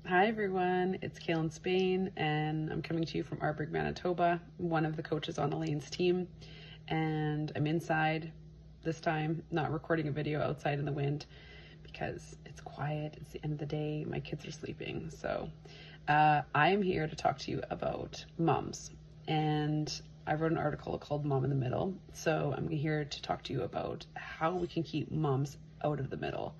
Hi everyone, it's Kalynn Spain and I'm coming to you from Arborg, Manitoba, one of the coaches on Elaine's team, and I'm inside this time, not recording a video outside in the wind because it's quiet, it's the end of the day, my kids are sleeping. So I am here to talk to you about moms, and I wrote an article called Mom in the Middle. So I'm here to talk to you about how we can keep moms out of the middle.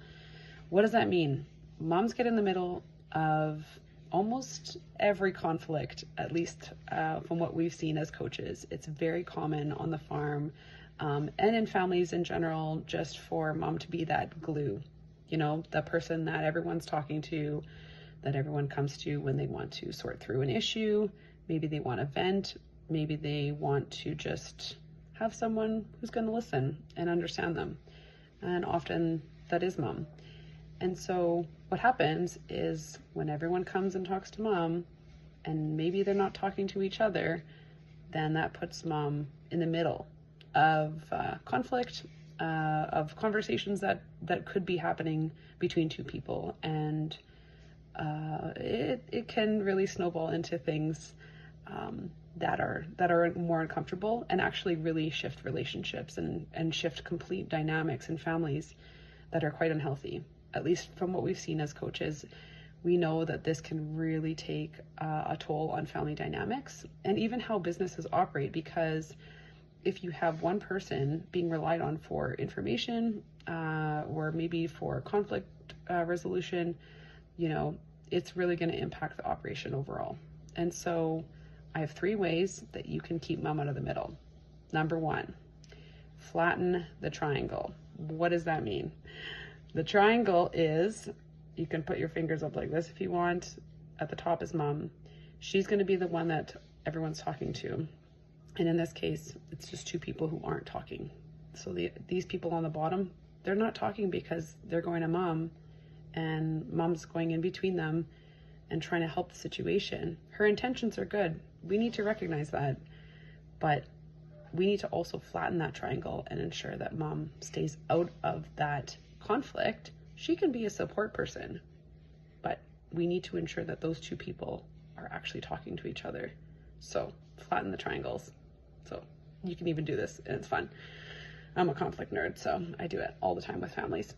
What does that mean? Moms get in the middle of almost every conflict, at least from what we've seen as coaches. It's very common on the farm and in families in general, just for mom to be that glue, you know, the person that everyone's talking to, that everyone comes to when they want to sort through an issue. Maybe they want to vent, maybe they want to just have someone who's going to listen and understand them. And often that is mom. And so what happens is when everyone comes and talks to mom, and maybe they're not talking to each other, then that puts mom in the middle of conflict, of conversations that could be happening between two people. And it can really snowball into things that are more uncomfortable, and actually really shift relationships and shift complete dynamics in families that are quite unhealthy. At least from what we've seen as coaches, we know that this can really take a toll on family dynamics and even how businesses operate, because if you have one person being relied on for information or maybe for conflict resolution, you know, it's really going to impact the operation overall. And so I have 3 ways that you can keep mom out of the middle. Number 1, flatten the triangle. What does that mean? The triangle is, you can put your fingers up like this if you want. At the top is mom. She's going to be the one that everyone's talking to. And in this case, it's just 2 people who aren't talking. So these people on the bottom, they're not talking because they're going to mom, and mom's going in between them and trying to help the situation. Her intentions are good. We need to recognize that. But we need to also flatten that triangle and ensure that mom stays out of that conflict. She can be a support person, but we need to ensure that those 2 people are actually talking to each other. So flatten the triangles. So you can even do this and it's fun. I'm a conflict nerd, so I do it all the time with families.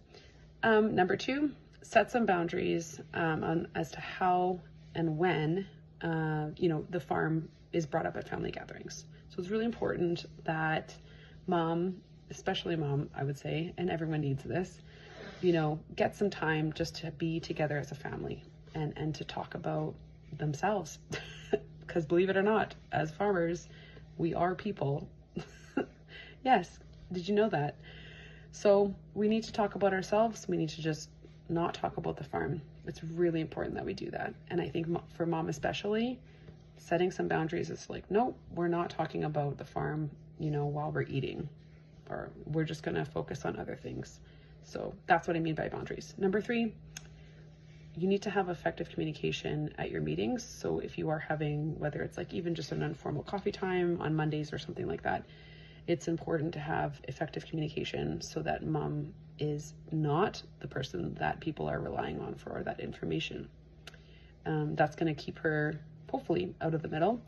Number 2, set some boundaries as to how and when the farm is brought up at family gatherings. So it's really important that mom, especially mom, I would say, and everyone needs this, get some time just to be together as a family and to talk about themselves. Because believe it or not, as farmers, we are people. Yes, did you know that? So we need to talk about ourselves. We need to just not talk about the farm. It's really important that we do that. And I think for mom especially, setting some boundaries is like, no, we're not talking about the farm, while we're eating, or we're just gonna focus on other things. So that's what I mean by boundaries. Number 3, you need to have effective communication at your meetings. So if you are having, whether it's like even just an informal coffee time on Mondays or something like that, it's important to have effective communication so that mom is not the person that people are relying on for that information. That's going to keep her hopefully out of the middle.